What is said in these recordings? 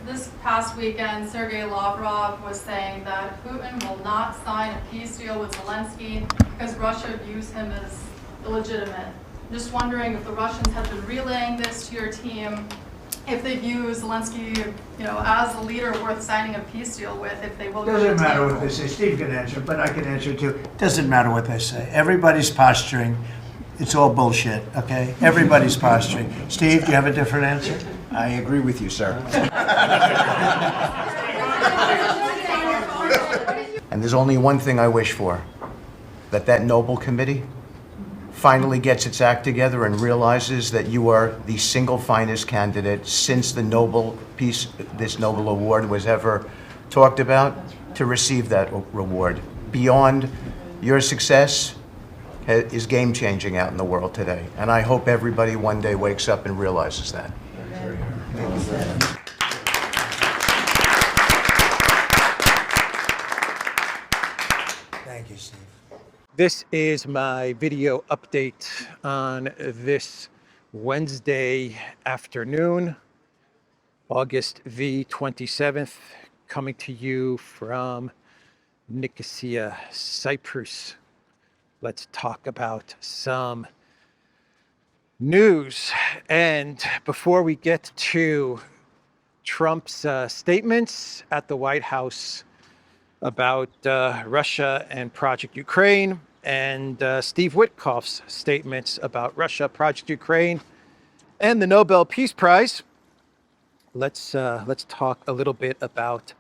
This past weekend, Sergei Lavrov was saying that Putin will not sign a peace deal with Zelensky because Russia views him as illegitimate. I'm just wondering if the Russians have been relaying this to your team, if they view Zelensky, as a leader worth signing a peace deal with, if they will. Doesn't matter what they say. Steve can answer, but I can answer too. Doesn't matter what they say. Everybody's posturing. It's all bullshit, okay? Everybody's posturing. Steve, do you have a different answer? I agree with you, sir. And there's only one thing I wish for, that Nobel committee finally gets its act together and realizes that you are the single finest candidate since the this Nobel Award was ever talked about to receive that reward. Beyond your success is game-changing out in the world today. And I hope everybody one day wakes up and realizes that. Thank you, Steve. This is my video update on this Wednesday afternoon, August the 27th, coming to you from Nicosia, Cyprus. Let's talk about some news. And before we get to Trump's statements at the White House about Russia and Project Ukraine, and Steve Witkoff's statements about Russia, Project Ukraine, and the Nobel Peace Prize, let's talk a little bit about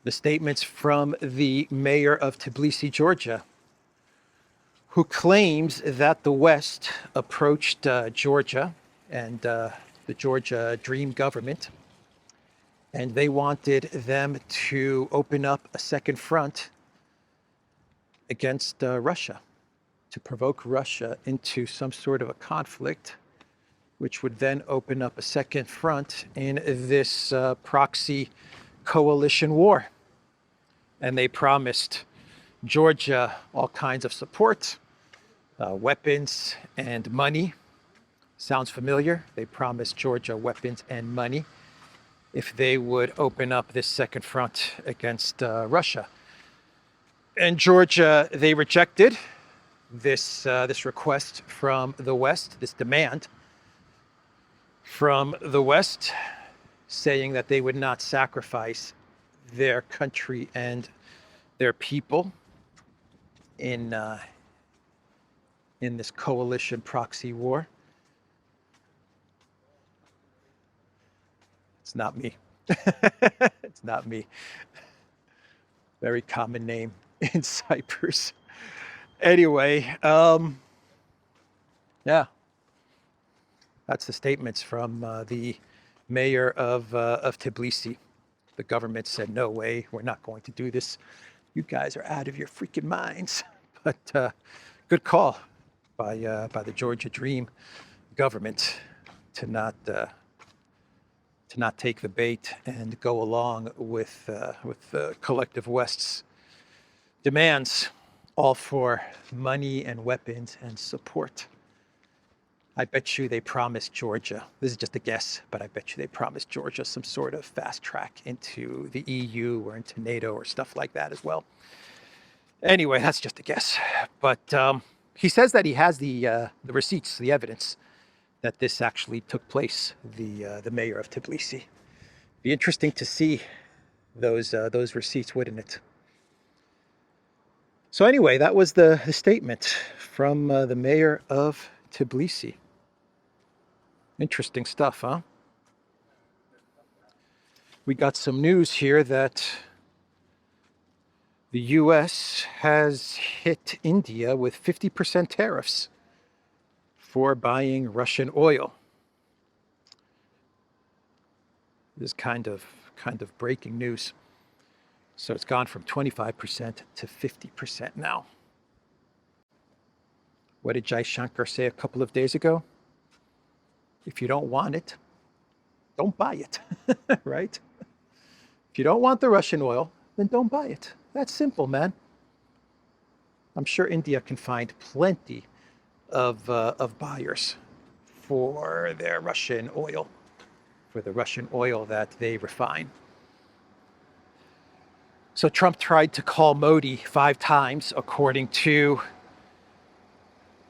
the statements from the mayor of Tbilisi, Georgia, who claims that the West approached Georgia and the Georgia Dream government, and they wanted them to open up a second front against Russia, to provoke Russia into some sort of a conflict, which would then open up a second front in this proxy coalition war. And they promised Georgia all kinds of support, weapons and money. Sounds familiar? They promised Georgia weapons and money if they would open up this second front against Russia. And Georgia, they rejected this request from the West, this demand from the West, saying that they would not sacrifice their country and their people in this coalition proxy war. It's not me. It's not me. Very common name in Cyprus. Anyway, yeah, that's the statements from the mayor of Tbilisi. The government said, no way, we're not going to do this. You guys are out of your freaking minds. But good call by the Georgia Dream government to not take the bait and go along with the collective West's demands, all for money and weapons and support. I bet you they promised Georgia, this is just a guess, but I bet you they promised Georgia some sort of fast track into the EU or into NATO or stuff like that as well. Anyway, that's just a guess. But he says that he has the receipts, the evidence that this actually took place, the mayor of Tbilisi. Be interesting to see those receipts, wouldn't it? So anyway, that was the statement from the mayor of Tbilisi. Interesting stuff, huh? We got some news here that the U.S. has hit India with 50% tariffs for buying Russian oil. This is kind of breaking news. So it's gone from 25% to 50% now. What did Jai Shankar say a couple of days ago? If you don't want it, don't buy it, right? If you don't want the Russian oil, then don't buy it. That's simple, man. I'm sure India can find plenty of buyers for their Russian oil. for the Russian oil that they refine. So Trump tried to call Modi 5 times, according to,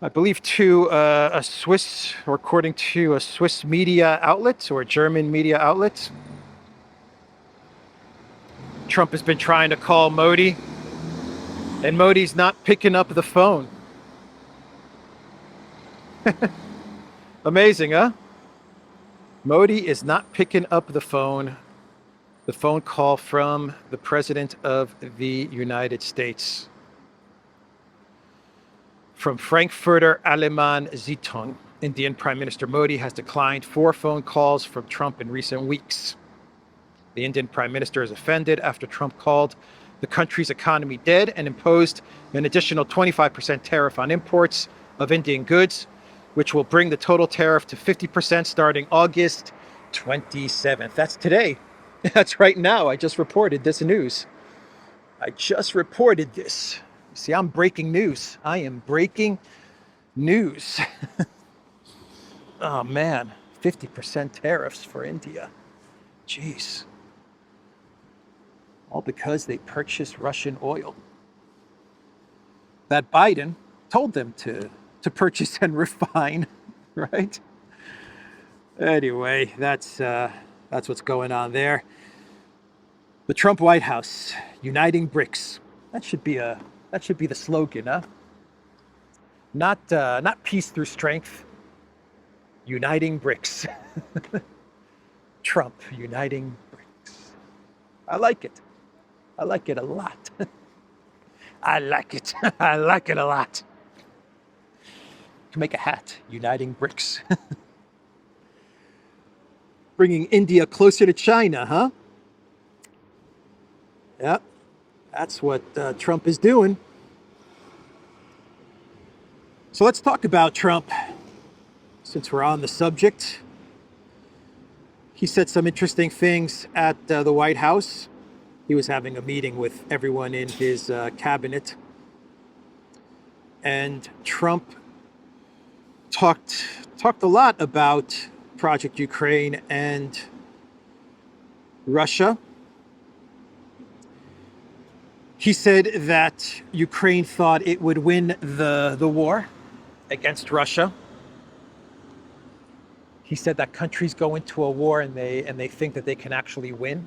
I believe, according to a Swiss media outlet or a German media outlet. Trump has been trying to call Modi, and Modi's not picking up the phone. Amazing, huh? Modi is not picking up the phone call from the President of the United States. From Frankfurter Allgemeine Zeitung, Indian Prime Minister Modi has declined 4 phone calls from Trump in recent weeks. The Indian Prime Minister is offended after Trump called the country's economy dead and imposed an additional 25% tariff on imports of Indian goods, which will bring the total tariff to 50% starting August 27th. That's today. That's right now. I just reported this news. I just reported this. See, I'm breaking news. I am breaking news. Oh man, 50% tariffs for India. Jeez. All because they purchased Russian oil that Biden told them to purchase and refine, right? Anyway, that's what's going on there. The Trump White House, uniting BRICS. That should be the slogan, huh? Not peace through strength. Uniting BRICS. Trump uniting BRICS. I like it. I like it a lot. I like it. I like it a lot. To make a hat, uniting BRICS. Bringing India closer to China, huh? Yeah, that's what Trump is doing. So let's talk about Trump, since we're on the subject. He said some interesting things at the White House. He was having a meeting with everyone in his cabinet. And Trump talked a lot about Project Ukraine and Russia. He said that Ukraine thought it would win the war against Russia. He said that countries go into a war and they think that they can actually win,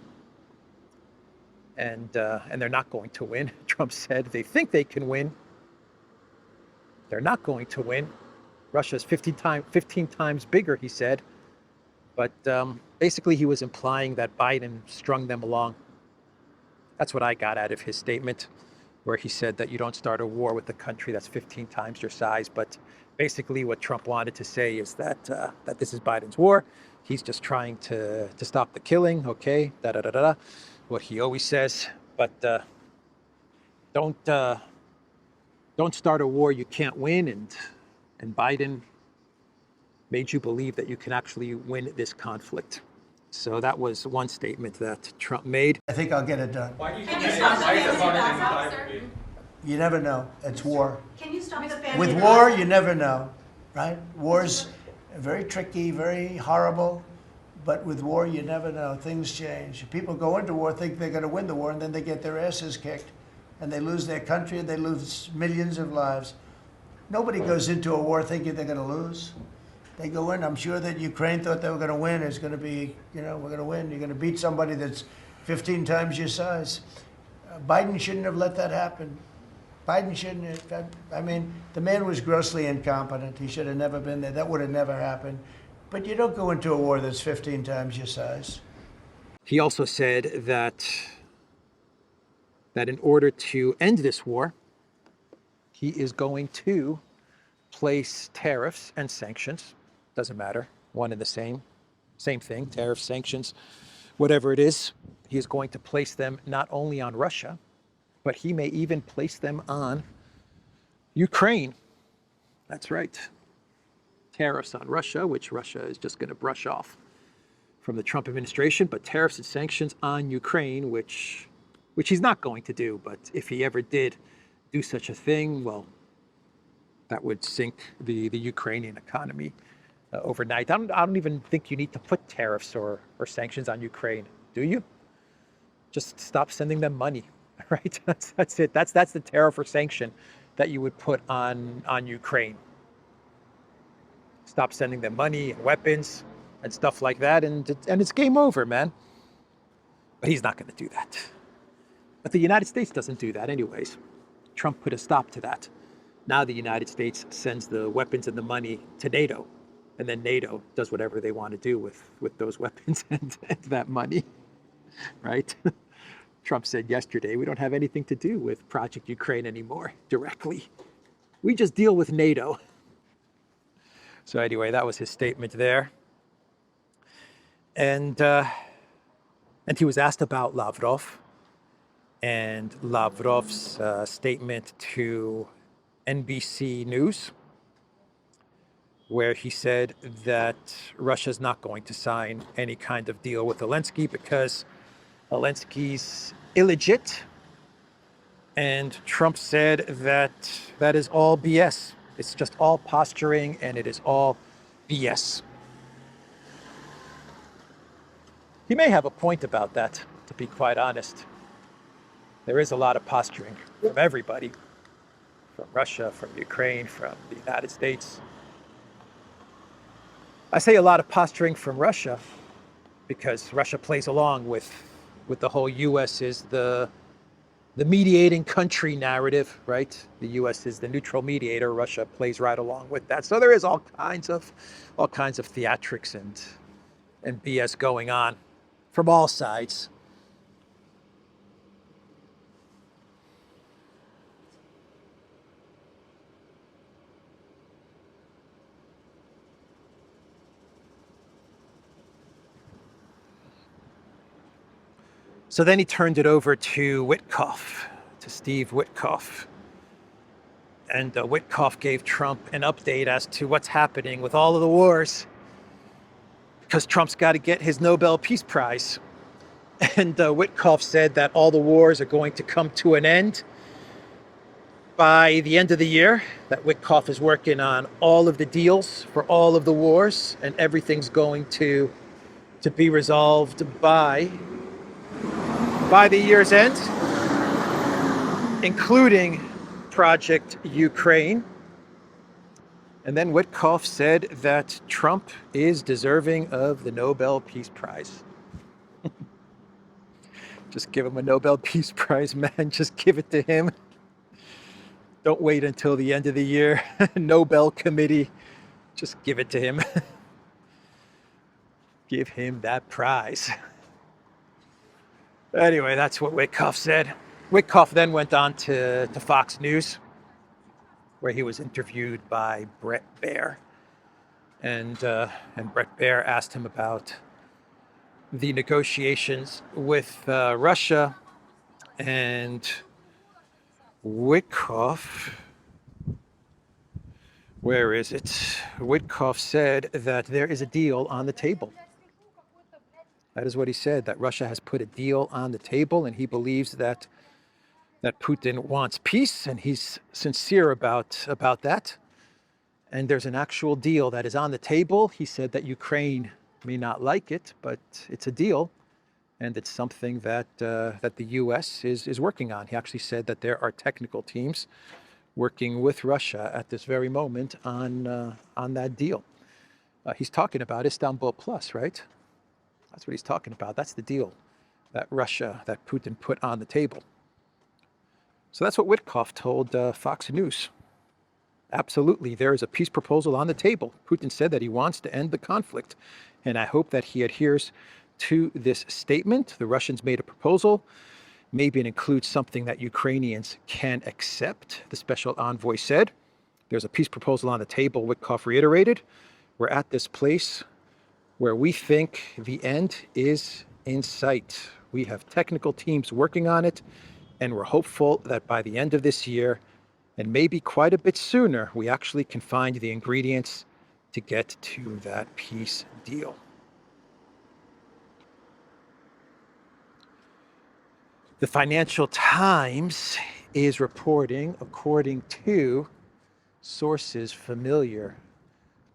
and they're not going to win. Trump said they think they can win. They're not going to win. Russia's 15 times bigger, he said. But basically, he was implying that Biden strung them along. That's what I got out of his statement, where he said that you don't start a war with a country that's 15 times your size. But basically, what Trump wanted to say is that that this is Biden's war. He's just trying to stop the killing. Okay, what he always says. But don't start a war you can't win. And Biden made you believe that you can actually win this conflict. So that was one statement that Trump made. I think I'll get it done. Why do you Can think you that stop the is family in the backup, Bible? sir? You never know. It's war. Can you stop the family? With war, you never know, right? War's very tricky, very horrible, but with war, you never know. Things change. People go into war, think they're going to win the war, and then they get their asses kicked, and they lose their country, and they lose millions of lives. Nobody goes into a war thinking they're going to lose. They go in. I'm sure that Ukraine thought they were going to win. It's going to be, we're going to win. You're going to beat somebody that's 15 times your size. Biden shouldn't have let that happen. Biden shouldn't have. I mean, the man was grossly incompetent. He should have never been there. That would have never happened. But you don't go into a war that's 15 times your size. He also said that in order to end this war, he is going to place tariffs and sanctions. Doesn't matter, one and the same thing, tariffs, sanctions, whatever it is. He is going to place them not only on Russia, but he may even place them on Ukraine. That's right. Tariffs on Russia, which Russia is just going to brush off from the Trump administration, but tariffs and sanctions on Ukraine, which he's not going to do. But if he ever did do such a thing, well, that would sink the Ukrainian economy overnight. I don't even think you need to put tariffs or sanctions on Ukraine, do you? Just stop sending them money, right? That's it. That's the tariff or sanction that you would put on Ukraine. Stop sending them money and weapons and stuff like that, and it's game over, man. But he's not going to do that. But the United States doesn't do that anyways. Trump put a stop to that. Now the United States sends the weapons and the money to NATO, and then NATO does whatever they want to do with those weapons and that money, right? Trump said yesterday, we don't have anything to do with Project Ukraine anymore directly. We just deal with NATO. So anyway, that was his statement there. And he was asked about Lavrov and Lavrov's statement to NBC News, where he said that Russia's not going to sign any kind of deal with Zelensky because Zelensky's illegit. And Trump said that that is all BS. It's just all posturing and it is all BS. He may have a point about that, to be quite honest. There is a lot of posturing from everybody, from Russia, from Ukraine, from the United States. I say a lot of posturing from Russia because Russia plays along with the whole U.S. is the mediating country narrative, right? The U.S. is the neutral mediator. Russia plays right along with that. So there is all kinds of theatrics and BS going on from all sides. So then he turned it over to Witkoff, to Steve Witkoff. And Witkoff gave Trump an update as to what's happening with all of the wars, because Trump's got to get his Nobel Peace Prize. And Witkoff said that all the wars are going to come to an end by the end of the year, that Witkoff is working on all of the deals for all of the wars, and everything's going to be resolved by the year's end, including Project Ukraine. And then Witkoff said that Trump is deserving of the Nobel Peace Prize. Just give him a Nobel Peace Prize, man. Just give it to him. Don't wait until the end of the year. Nobel Committee, just give it to him. Give him that prize. Anyway, that's what Witkoff said. Witkoff then went on to Fox News, where he was interviewed by Bret Baier. And Bret Baier asked him about the negotiations with Russia. And Witkoff, where is it? Witkoff said that there is a deal on the table. That is what he said, that Russia has put a deal on the table, and he believes that Putin wants peace, and he's sincere about that. And there's an actual deal that is on the table. He said that Ukraine may not like it, but it's a deal, and it's something that the U.S. is working on. He actually said that there are technical teams working with Russia at this very moment on that deal. He's talking about Istanbul Plus, right? That's what he's talking about. That's the deal that Putin put on the table. So that's what Witkoff told Fox News. Absolutely, there is a peace proposal on the table. Putin said that he wants to end the conflict, and I hope that he adheres to this statement. The Russians made a proposal. Maybe it includes something that Ukrainians can accept, the special envoy said. There's a peace proposal on the table, Witkoff reiterated. We're at this place where we think the end is in sight. We have technical teams working on it, and we're hopeful that by the end of this year, and maybe quite a bit sooner, we actually can find the ingredients to get to that peace deal. The Financial Times is reporting, according to sources familiar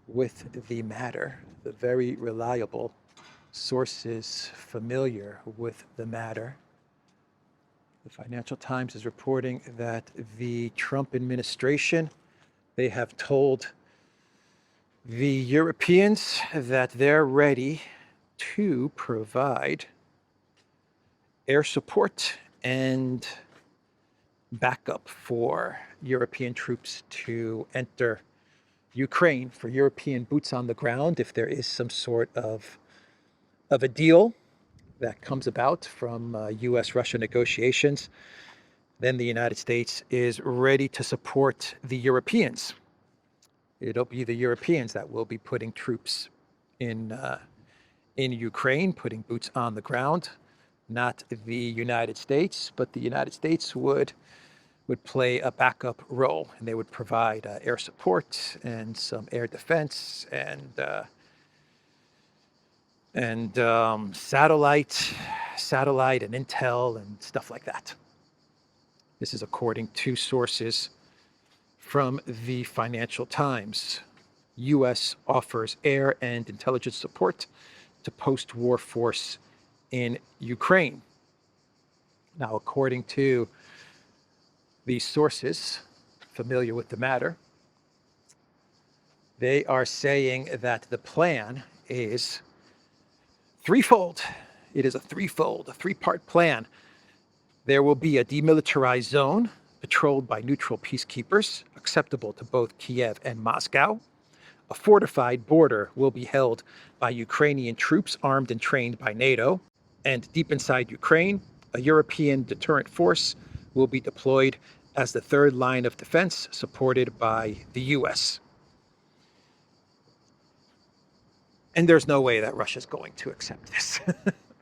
with the matter, the very reliable sources familiar with the matter. The Financial Times is reporting that the Trump administration, they have told the Europeans that they're ready to provide air support and backup for European troops to enter Ukraine, for European boots on the ground, if there is some sort of a deal that comes about from US-Russia negotiations, then the United States is ready to support the Europeans. It'll be the Europeans that will be putting troops in Ukraine, putting boots on the ground, not the United States, but the United States would play a backup role, and they would provide air support and some air defense and satellite and intel and stuff like that. This is according to sources from the Financial Times. U.S. offers air and intelligence support to post-war force in Ukraine. Now, according to these sources familiar with the matter, they are saying that the plan is threefold. It is a three-part plan. There will be a demilitarized zone patrolled by neutral peacekeepers, acceptable to both Kiev and Moscow. A fortified border will be held by Ukrainian troops armed and trained by NATO. And deep inside Ukraine, a European deterrent force will be deployed as the third line of defense, supported by the US. And there's no way that Russia's going to accept this,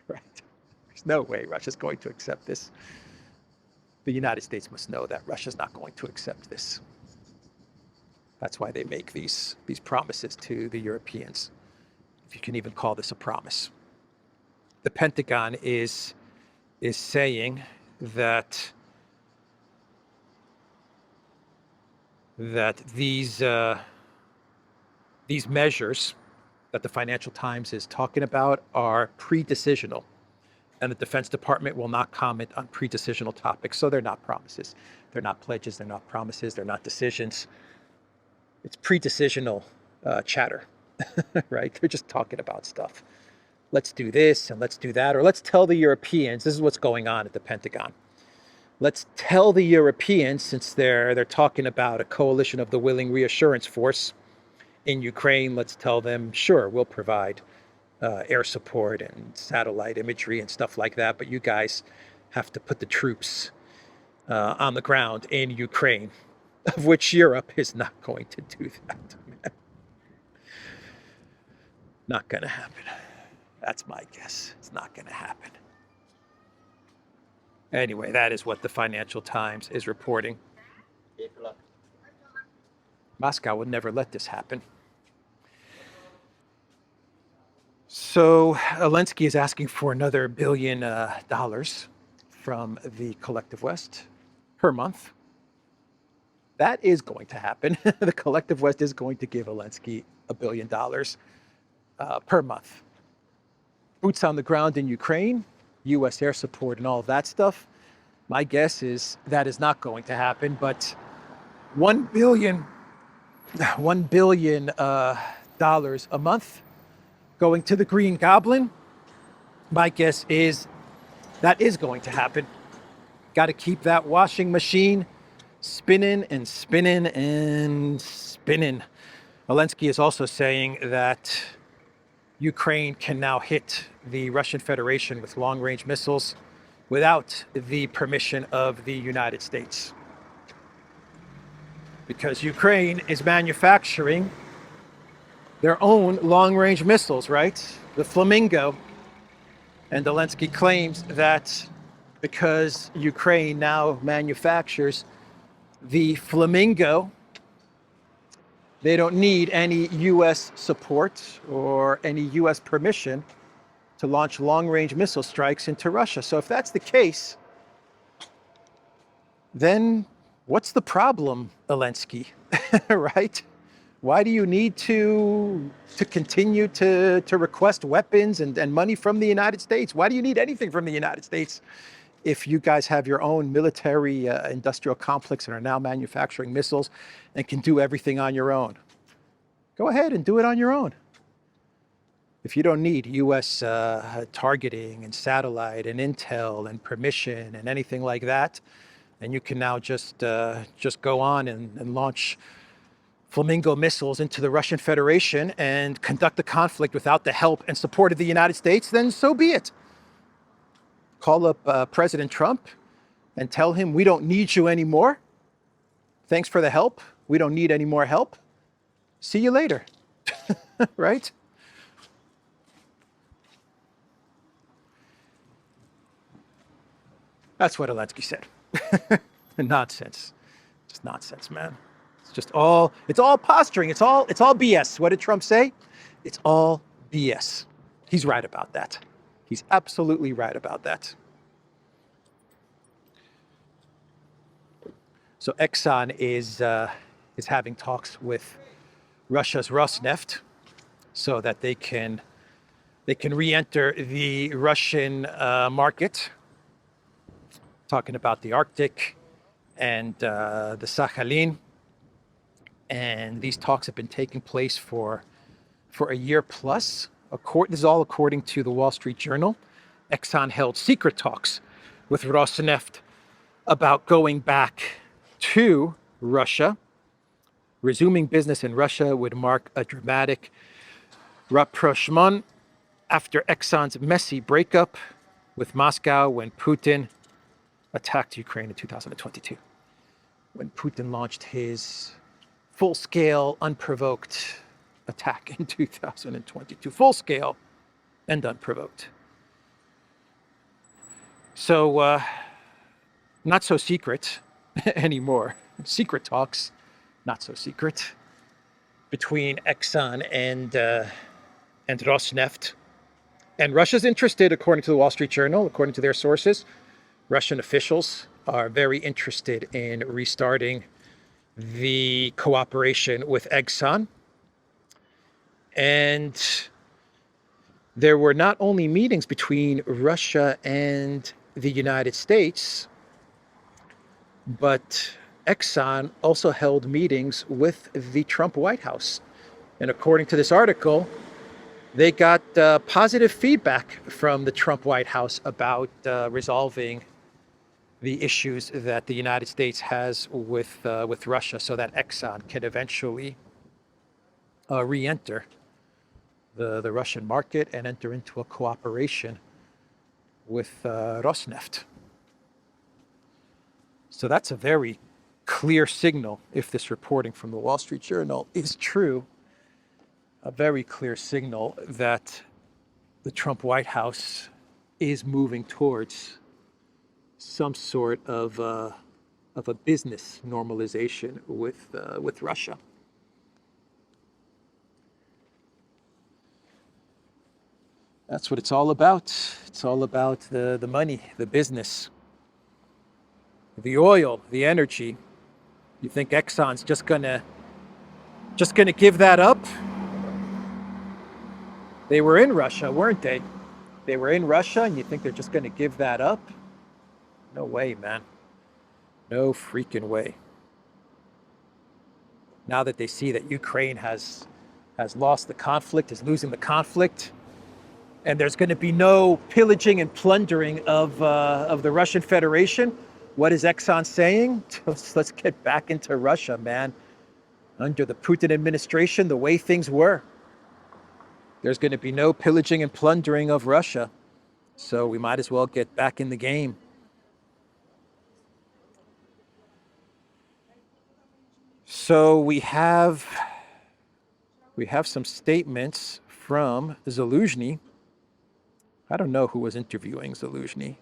right? There's no way Russia's going to accept this. The United States must know that Russia's not going to accept this. That's why they make these promises to the Europeans, if you can even call this a promise. The Pentagon is saying that these measures that the Financial Times is talking about are pre-decisional, and the Defense Department will not comment on pre-decisional topics. So they're not promises, they're not pledges, they're not promises, they're not decisions. It's pre-decisional chatter, right? They're just talking about stuff. Let's do this and let's do that, or let's tell the Europeans. This is what's going on at the Pentagon. Let's tell the Europeans, since they're talking about a coalition of the willing reassurance force in Ukraine, let's tell them, sure, we'll provide air support and satellite imagery and stuff like that, but you guys have to put the troops on the ground in Ukraine, of which Europe is not going to do that. Not going to happen. That's my guess. It's not going to happen. Anyway, that is what the Financial Times is reporting. Moscow would never let this happen. So Zelensky is asking for another $1 billion from the collective West per month. That is going to happen. The collective West is going to give Zelensky $1 billion per month. Boots on the ground in Ukraine, U.S. air support and all of that stuff. My guess is that is not going to happen, but $1 billion a month going to the Green Goblin, my guess is that is going to happen. Got to keep that washing machine spinning and spinning and spinning. Zelensky is also saying that Ukraine can now hit the Russian Federation with long-range missiles without the permission of the United States, because Ukraine is manufacturing their own long-range missiles, right? The Flamingo. And Zelensky claims that because Ukraine now manufactures the Flamingo, they don't need any U.S. support or any U.S. permission to launch long-range missile strikes into Russia. So if that's the case, then what's the problem, Zelensky, right? Why do you need to continue to request weapons and money from the United States? Why do you need anything from the United States if you guys have your own military industrial complex and are now manufacturing missiles and can do everything on your own? Go ahead and do it on your own. If you don't need U.S. targeting and satellite and intel and permission and anything like that, then you can now just go on and launch Flamingo missiles into the Russian Federation and conduct the conflict without the help and support of the United States, then so be it. Call up President Trump and tell him we don't need you anymore. Thanks for the help. We don't need any more help. See you later, right? That's what Zelensky said. Nonsense. Just nonsense, man. It's all posturing. It's all BS. What did Trump say? It's all BS. He's right about that. He's absolutely right about that. So Exxon is having talks with Russia's Rosneft so that they can re-enter the Russian market. Talking about the Arctic and the Sakhalin. And these talks have been taking place for a year plus. This is all according to the Wall Street Journal. Exxon held secret talks with Rosneft about going back to Russia. Resuming business in Russia would mark a dramatic rapprochement after Exxon's messy breakup with Moscow when Putin attacked Ukraine in 2022. When Putin launched his full-scale, unprovoked attack in 2022. Full-scale and unprovoked. So, not so secret anymore. Secret talks, not so secret, between Exxon and Rosneft. And Russia's interested, according to the Wall Street Journal, according to their sources. Russian officials are very interested in restarting the cooperation with Exxon. And there were not only meetings between Russia and the United States, but Exxon also held meetings with the Trump White House. And according to this article, they got positive feedback from the Trump White House about resolving the issues that the United States has with Russia, so that Exxon can eventually re-enter the Russian market and enter into a cooperation with Rosneft. So that's a very clear signal, if this reporting from the Wall Street Journal is true, a very clear signal that the Trump White House is moving towards some sort of a business normalization with Russia. That's what it's all about. It's all about the money, the business, the oil, the energy. You think Exxon's just gonna give that up? They were in Russia, weren't they? They were in Russia, and you think they're just gonna give that up? No way, man. No freaking way. Now that they see that Ukraine has lost the conflict, is losing the conflict, and there's going to be no pillaging and plundering of the Russian Federation, what is Exxon saying? Let's get back into Russia, man. Under the Putin administration, the way things were, there's going to be no pillaging and plundering of Russia. So we might as well get back in the game. So we have some statements from Zelensky. I don't know who was interviewing Zelensky.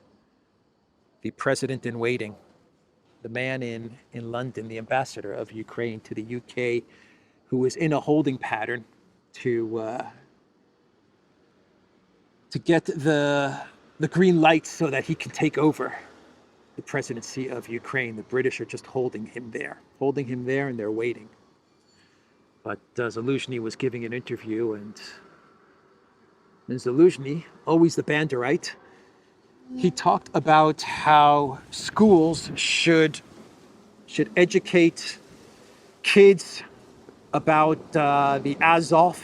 The president in waiting, the man in London, the ambassador of Ukraine to the UK, who was in a holding pattern to get the green light so that he can take over the presidency of Ukraine. The British are just holding him there, and they're waiting. But Zelensky was giving an interview, and Zelensky, always the Banderite, he talked about how schools should educate kids about the Azov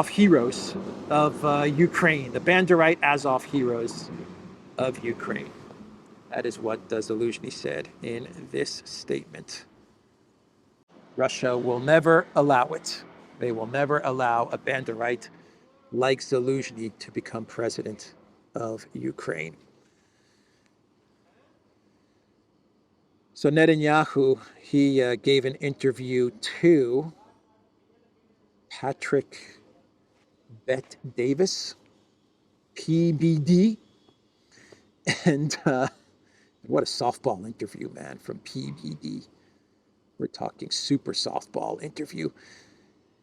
heroes of Ukraine, the Banderite Azov heroes of Ukraine. That is what Zelensky said in this statement. Russia will never allow it. They will never allow a Banderite like Zelensky to become president of Ukraine. So Netanyahu, he gave an interview to Patrick Bet Davis, PBD, and what a softball interview, man, from PBD. We're talking super softball interview.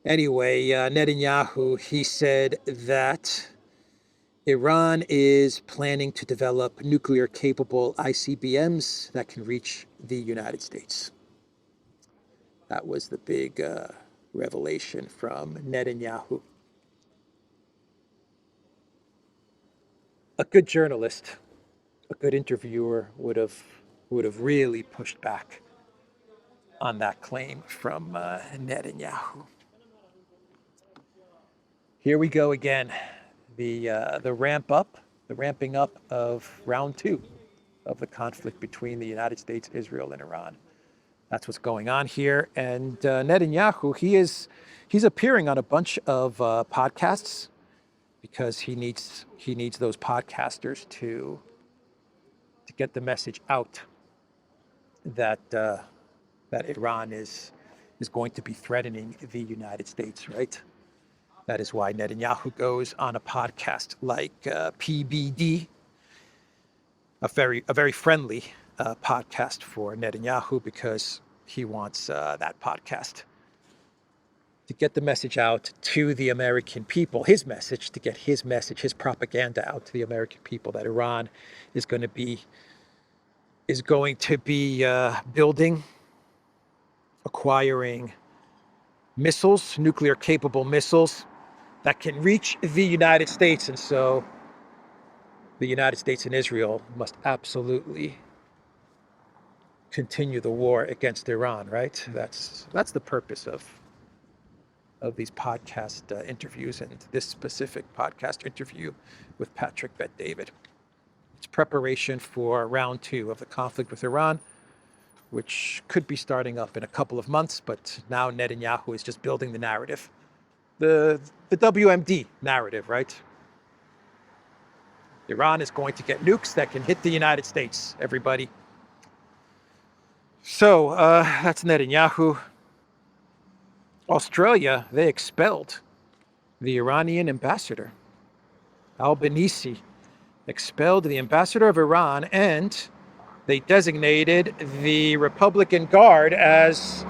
Anyway, Netanyahu, he said that Iran is planning to develop nuclear-capable ICBMs that can reach the United States. That was the big revelation from Netanyahu. A good journalist, a good interviewer would have really pushed back on that claim from Netanyahu. Here we go again. The ramping up of round 2 of the conflict between the United States, Israel, and Iran. That's what's going on here. And Netanyahu, he's appearing on a bunch of podcasts because he needs those podcasters to get the message out that Iran is going to be threatening the United States, right? That is why Netanyahu goes on a podcast like PBD, a very friendly podcast for Netanyahu, because he wants that podcast to get the message out to the American people, his message, to get his message, his propaganda out to the American people that Iran is going to be building, acquiring missiles, nuclear-capable missiles that can reach the United States. And so the United States and Israel must absolutely continue the war against Iran, right? That's the purpose of these podcast interviews, and this specific podcast interview with Patrick Bet David. It's preparation for round 2 of the conflict with Iran, which could be starting up in a couple of months, but now Netanyahu is just building the narrative. The WMD narrative, right? Iran is going to get nukes that can hit the United States, everybody. So that's Netanyahu. Australia, they expelled the Iranian ambassador. Tbilisi expelled the ambassador of Iran, and they designated the Republican Guard as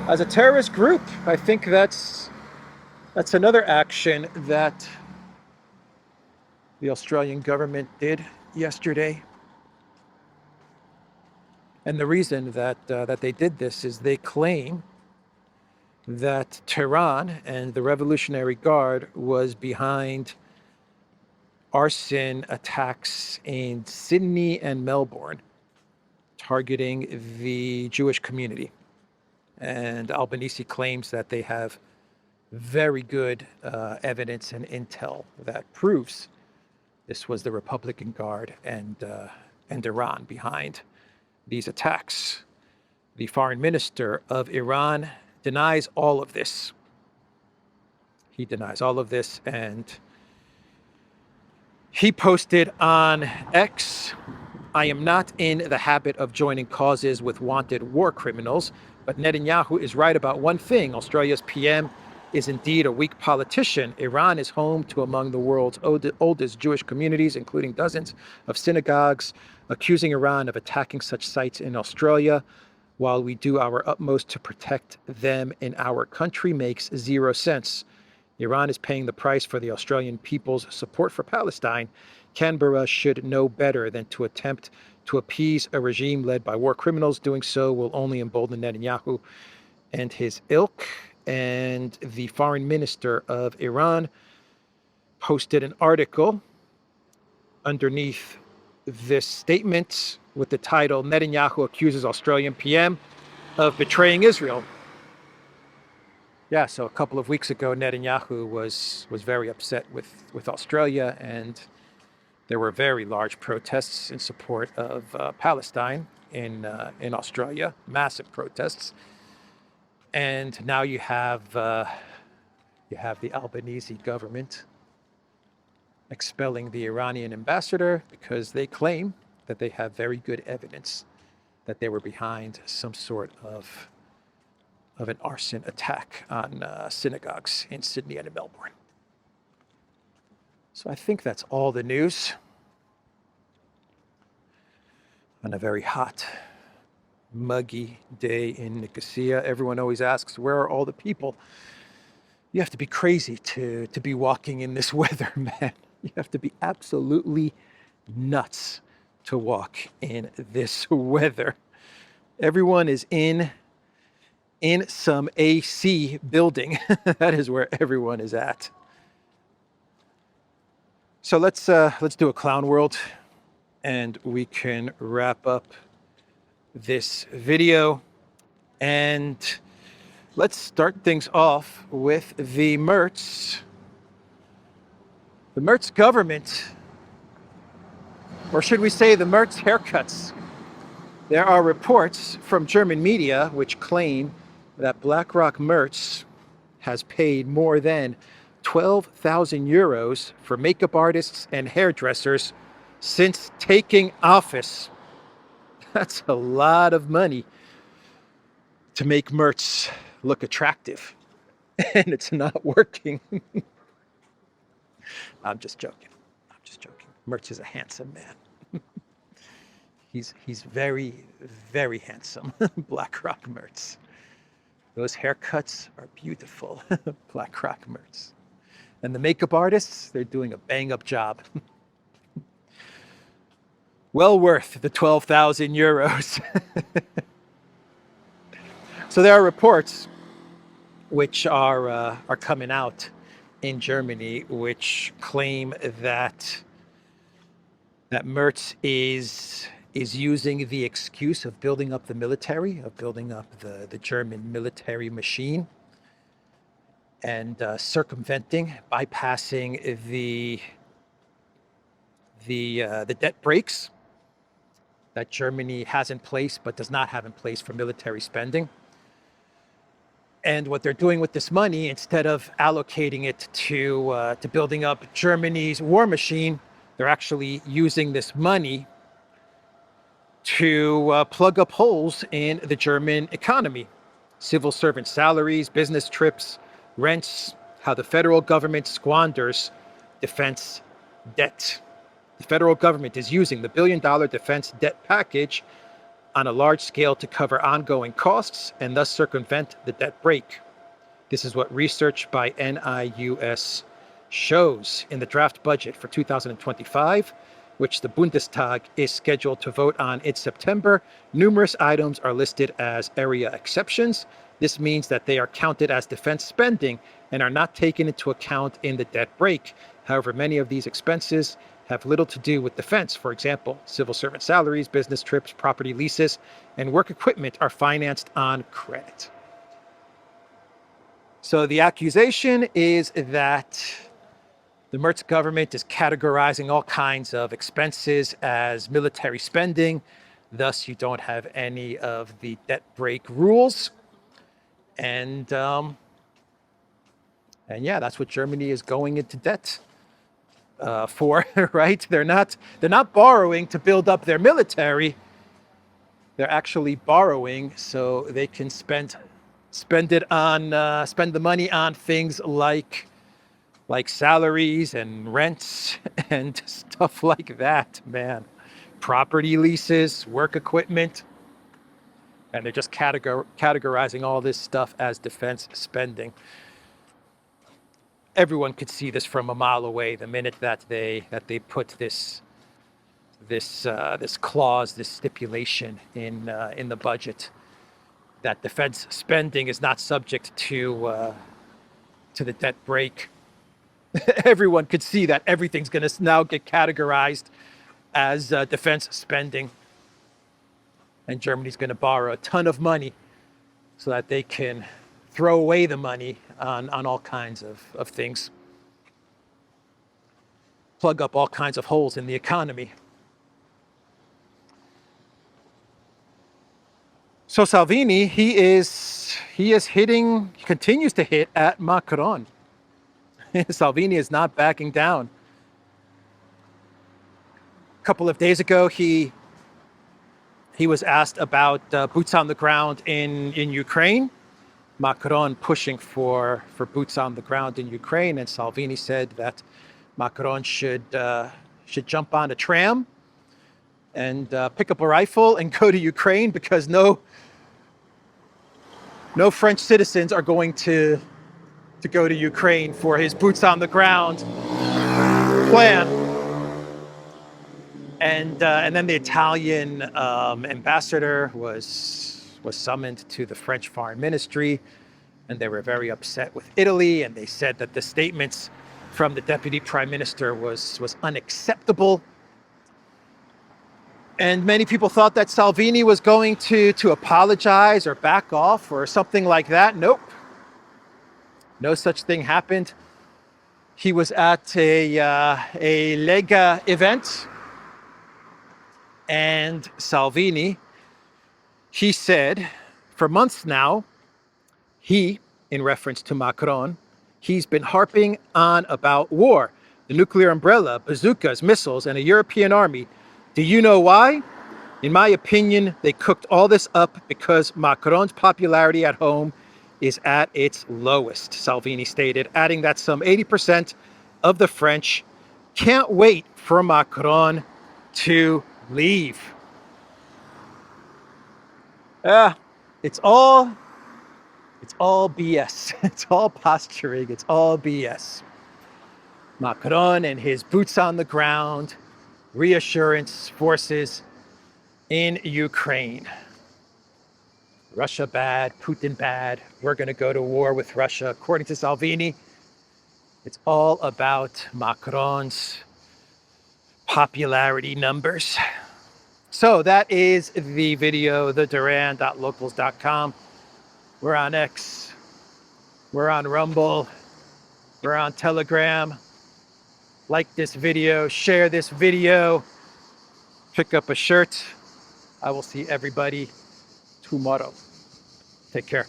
a terrorist group. I think that's another action that the Australian government did yesterday. And the reason that they did this is they claim that Tehran and the Revolutionary Guard was behind arson attacks in Sydney and Melbourne, targeting the Jewish community. And Tbilisi claims that they have very good evidence and intel that proves this was the Republican Guard and Iran behind these attacks. The foreign minister of Iran denies all of this. He denies all of this, and he posted on X, "I am not in the habit of joining causes with wanted war criminals, but Netanyahu is right about one thing. Australia's PM is indeed a weak politician. Iran is home to among the world's oldest Jewish communities, including dozens of synagogues. Accusing Iran of attacking such sites in Australia, while we do our utmost to protect them in our country, makes zero sense. Iran is paying the price for the Australian people's support for Palestine. Canberra should know better than to attempt to appease a regime led by war criminals. Doing so will only embolden Netanyahu and his ilk. And the foreign minister of Iran posted an article underneath this statement with the title, Netanyahu accuses Australian PM of betraying Israel. Yeah, so a couple of weeks ago, Netanyahu was very upset with Australia, and there were very large protests in support of Palestine in Australia, massive protests. And now you have the Albanese government expelling the Iranian ambassador because they claim that they have very good evidence that they were behind some sort of an arson attack on synagogues in Sydney and in Melbourne. So I think that's all the news on a very hot, muggy day in Nicosia. Everyone always asks, where are all the people? You have to be crazy to be walking in this weather, man. You have to be absolutely nuts to walk in this weather. Everyone is in some AC building. That is where everyone is at. So let's do a clown world, and we can wrap up this video. And let's start things off with the Merz. The Merz government, or should we say the Merz haircuts. There are reports from German media which claim that BlackRock Merz has paid more than 12,000 euros for makeup artists and hairdressers since taking office. That's a lot of money to make Merz look attractive. And it's not working. I'm just joking. Merz is a handsome man. He's very, very handsome. BlackRock Merz. Those haircuts are beautiful. BlackRock Merz. And the makeup artists, they're doing a bang-up job. Well worth the 12,000 euros. So there are reports which are coming out in Germany which claim that Merz is using the excuse of building up the military, of building up the German military machine, and circumventing, bypassing the debt breaks that Germany has in place but does not have in place for military spending. And what they're doing with this money, instead of allocating it to building up Germany's war machine, they're actually using this money to plug up holes in the German economy. Civil servant salaries, business trips, rents, how the federal government squanders defense debt. The federal government is using the billion-dollar defense debt package on a large scale to cover ongoing costs and thus circumvent the debt break. This is what research by NIUS shows. In the draft budget for 2025, which the Bundestag is scheduled to vote on in September, numerous items are listed as area exceptions. This means that they are counted as defense spending and are not taken into account in the debt break. However, many of these expenses have little to do with defense. For example, civil servant salaries, business trips, property leases, and work equipment are financed on credit. So the accusation is that the Merz government is categorizing all kinds of expenses as military spending. Thus, you don't have any of the debt break rules. And yeah, that's what Germany is going into debt for, right? They're not borrowing to build up their military. They're actually borrowing so they can spend the money on things like salaries and rents and stuff like that, man. Property leases, work equipment. And they're just categorizing all this stuff as defense spending. Everyone could see this from a mile away the minute that they put this clause, this stipulation in the budget. that defense spending is not subject to the debt brake. Everyone could see that everything's going to now get categorized as defense spending. And Germany's going to borrow a ton of money so that they can throw away the money on all kinds of things. Plug up all kinds of holes in the economy. So Salvini, he continues to hit at Macron. Salvini is not backing down. A couple of days ago, he was asked about boots on the ground in Ukraine. Macron pushing for boots on the ground in Ukraine, and Salvini said that Macron should jump on a tram and pick up a rifle and go to Ukraine, because no French citizens are going to go to Ukraine for his boots on the ground plan. And then the Italian ambassador was summoned to the French Foreign Ministry, and they were very upset with Italy, and they said that the statements from the Deputy Prime Minister was unacceptable. And many people thought that Salvini was going to apologize or back off or something like that. Nope. No such thing happened. He was at a Lega event, and Salvini, he said for months now, he, in reference to Macron, he's been harping on about war, the nuclear umbrella, bazookas, missiles, and a European army. Do you know why? In my opinion, they cooked all this up because Macron's popularity at home is at its lowest, Salvini stated, adding that some 80% of the French can't wait for Macron to leave. It's all BS. It's all posturing. It's all BS. Macron and his boots on the ground reassurance forces in Ukraine. Russia bad, Putin bad. We're going to go to war with Russia. According to Salvini, it's all about Macron's popularity numbers. So that is the video, theduran.locals.com. We're on X. We're on Rumble. We're on Telegram. Like this video, share this video, pick up a shirt. I will see everybody tomorrow. Take care.